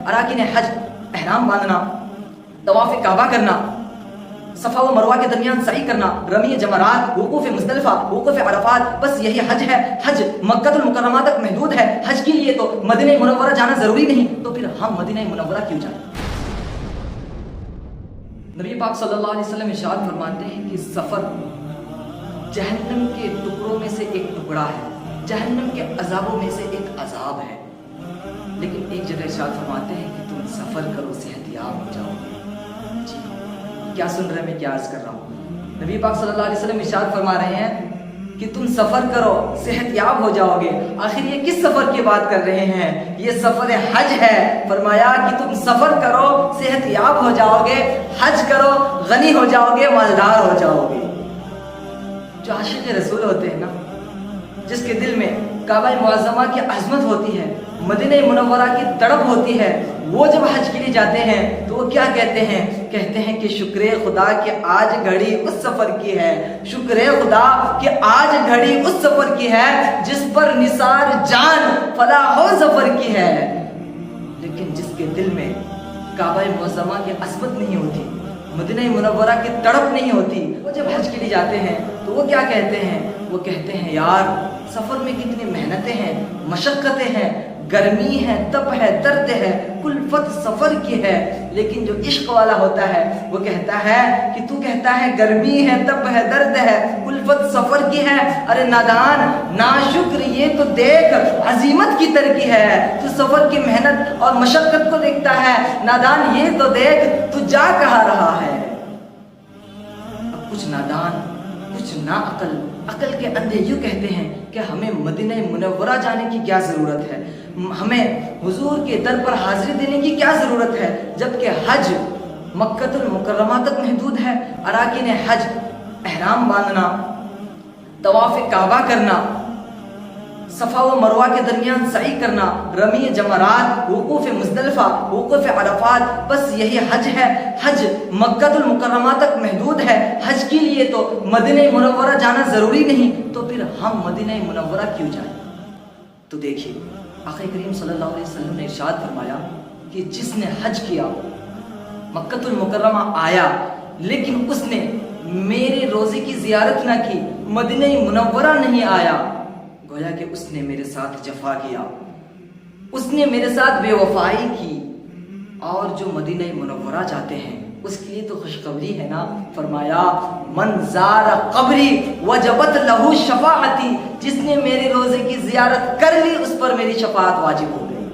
اراکین حج، احرام باندھنا، طواف کعبہ کرنا، صفا و مروہ کے درمیان سعی کرنا، رمی جمرات، وقوف مزدلفہ، وقوف عرفات، بس یہی حج ہے۔ حج مکہ المکرمہ تک محدود ہے۔ حج کے لیے تو مدینہ منورہ جانا ضروری نہیں، تو پھر ہم مدینہ منورہ کیوں جائیں؟ نبی پاک صلی اللہ علیہ وسلم ارشاد فرماتے ہیں کہ سفر جہنم کے ٹکڑوں میں سے ایک ٹکڑا ہے، جہنم کے عذابوں میں سے ایک عذاب ہے، لیکن ایک جگہ ارشاد فرماتے ہیں کہ تم سفر کرو صحت یاب ہو جاؤ گے۔ جی کیا سن رہے ہیں، میں کیا عرض کر رہا ہوں؟ نبی پاک صلی اللہ علیہ وسلم ارشاد فرما رہے ہیں کہ تم سفر کرو صحت یاب ہو جاؤ گے۔ آخر یہ کس سفر کی بات کر رہے ہیں؟ یہ سفر حج ہے۔ فرمایا کہ تم سفر کرو صحت یاب ہو جاؤ گے، حج کرو غنی ہو جاؤ گے، مالدار ہو جاؤ گے۔ جو عاشق رسول ہوتے ہیں نا، جس کے دل میں کعبہ معظمہ کی عظمت ہوتی ہے، مدینہ منورہ کی تڑپ ہوتی ہے، وہ جب حج کے لیے جاتے ہیں تو وہ کیا کہتے ہیں؟ کہتے ہیں کہ شکر خدا کہ آج گھڑی اس سفر کی ہے، شکر خدا کہ آج گھڑی اس سفر کی ہے جس پر نثار جان فلاح و ظفر کی ہے۔ لیکن جس کے دل میں کعبہ معظمہ کی عظمت نہیں ہوتی، مدینہ منورہ کی تڑپ نہیں ہوتی، وہ جب حج کے لیے جاتے ہیں تو وہ کیا کہتے ہیں؟ وہ کہتے ہیں یار سفر میں کتنی محنتیں ہیں، مشقتیں ہیں، گرمی ہے، تپ ہے، درد ہے، کلفت سفر کی ہے۔ لیکن جو عشق والا ہوتا ہے وہ کہتا ہے کہ تو کہتا ہے گرمی ہے، تپ ہے، درد ہے، کلفت سفر کی ہے، ارے نادان ناشکر یہ تو دیکھ عزیمت کی ترقی ہے۔ تو سفر کی محنت اور مشقت کو دیکھتا ہے، نادان یہ تو دیکھ تو جا کہاں رہا ہے۔ اب کچھ نادان، کچھ نا عقل کے اندھے یوں کہتے ہیں کہ ہمیں مدینہ منورہ جانے کی کیا ضرورت ہے، ہمیں حضور کے در پر حاضری دینے کی کیا ضرورت ہے، جبکہ حج مکہ المکرمہ تک محدود ہے۔ اراکین حج، احرام باندھنا، طواف کعبہ کرنا، صفا و مروہ کے درمیان سعی کرنا، رمی جمرات، وقوف مزدلفہ، وقوف عرفات، بس یہی حج ہے۔ حج مکہ المکرمہ تک محدود ہے۔ حج کے لیے تو مدینہ منورہ جانا ضروری نہیں، تو پھر ہم مدینہ منورہ کیوں جائیں؟ تو دیکھیے آقا کریم صلی اللہ علیہ وسلم نے ارشاد فرمایا کہ جس نے حج کیا، مکہ المکرمہ آیا، لیکن اس نے میرے روزے کی زیارت نہ کی، مدینہ منورہ نہیں آیا، گویا کہ اس نے میرے ساتھ جفا کیا، اس نے میرے ساتھ بے وفائی کی۔ اور جو مدینہ منورہ جاتے ہیں اس کے لیے تو خوشخبری ہے نا۔ فرمایا من زار قبری وجبت لہو شفاعتی، جس نے میرے روزے کی زیارت کر لی اس پر میری شفاعت واجب ہو گئی۔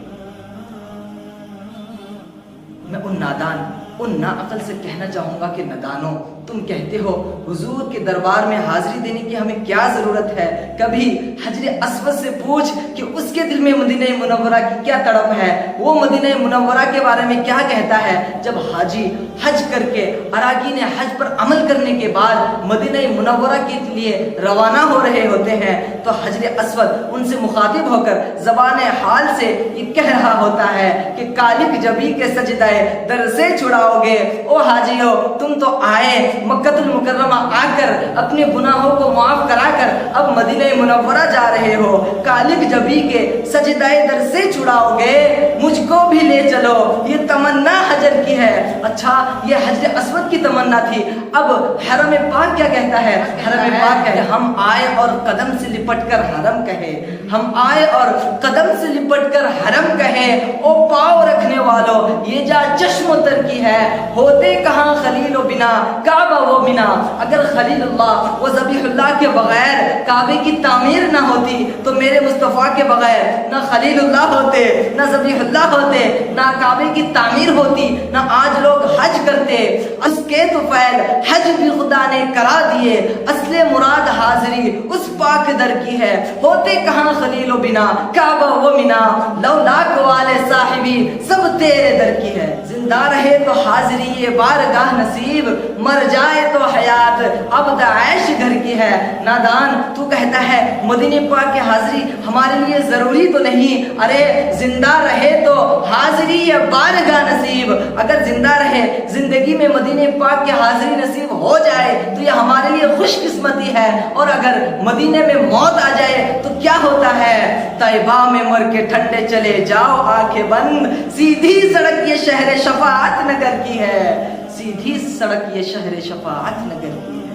میں ان نادان، ان نا عقل سے کہنا چاہوں گا کہ ندانو، تم کہتے ہو حضور کے دربار میں حاضری دینے کی ہمیں کیا ضرورت ہے؟ کبھی حجر اسود سے پوچھ کہ اس کے دل میں مدینہ منورہ کی کیا تڑپ ہے، وہ مدینہ منورہ کے بارے میں کیا کہتا ہے۔ جب حاجی حج کر کے اراکین حج پر عمل کرنے کے بعد مدینہ منورہ کے لیے روانہ ہو رہے ہوتے ہیں تو حجر اسود ان سے مخاطب ہو کر زبان حال سے یہ کہہ رہا ہوتا ہے کہ کالک جبی کے سجدہ در سے چھڑاؤ گے۔ او حاجیو، تم تو آئے مکہ المکرمہ آ کر اپنے گناہوں کو معاف کرا کر اب مدینہ منورہ جا رہے ہو، کالک جبی کے سجدہ در سے چھڑاؤ گے، مجھ کو بھی لے چلو، یہ تمنا حجر کی ہے۔ اچھا یہ حجر اسود کی تمنا تھی، اب حرم پاک کیا کہتا ہے؟ حرم پاک کہے ہم آئے اور قدم سے لپٹ کر حرم کہے، ہم آئے اور قدم سے لپٹ کر حرم کہے، او پاؤ رکھنے والوں یہ جا چشم و تر کی ہے، ہوتے کہاں خلیل و بنا کعبہ و منا۔ اگر خلیل اللہ و ذبیح اللہ کے بغیر کعبے کی تعمیر نہ ہوتی تو میرے مصطفیٰ کے بغیر نہ خلیل اللہ ہوتے، نہ ذبیح اللہ ہوتے، نہ کعبے کی تعمیر ہوتی، نہ آج لوگ حج کرتے۔ اس کے تو فعل حج بھی خدا نے کرا دیے، اصل مراد حاضری اس پاک در کی ہے، ہوتے کہاں خلیل و بنا کعبہ و منا، لولاک والے صاحبی سب تیرے در کی ہے۔ زندہ رہے تو حاضری یہ بارگاہ نصیب، مر جائے تو حیات ابد عیش گھر کی ہے۔ نادان تو کہتا ہے مدینہ پاک کی حاضری ہمارے لیے ضروری تو نہیں، ارے زندہ رہے تو حاضری یہ بارگاہ نصیب نصیب، اگر زندہ رہے زندگی میں مدینہ پاک کے حاضری نصیب ہو جائے تو یہ ہمارے لیے خوش قسمتی ہے، اور اگر مدینے میں موت آ جائے تو کیا ہوتا ہے؟ طیبہ میں مر کے ٹھنڈے چلے جاؤ آنکھیں بند، سیدھی سڑک یہ شہر شفاعت نگر کی ہے، سیدھی سڑک یہ شہر شفاعت نگر کی ہے۔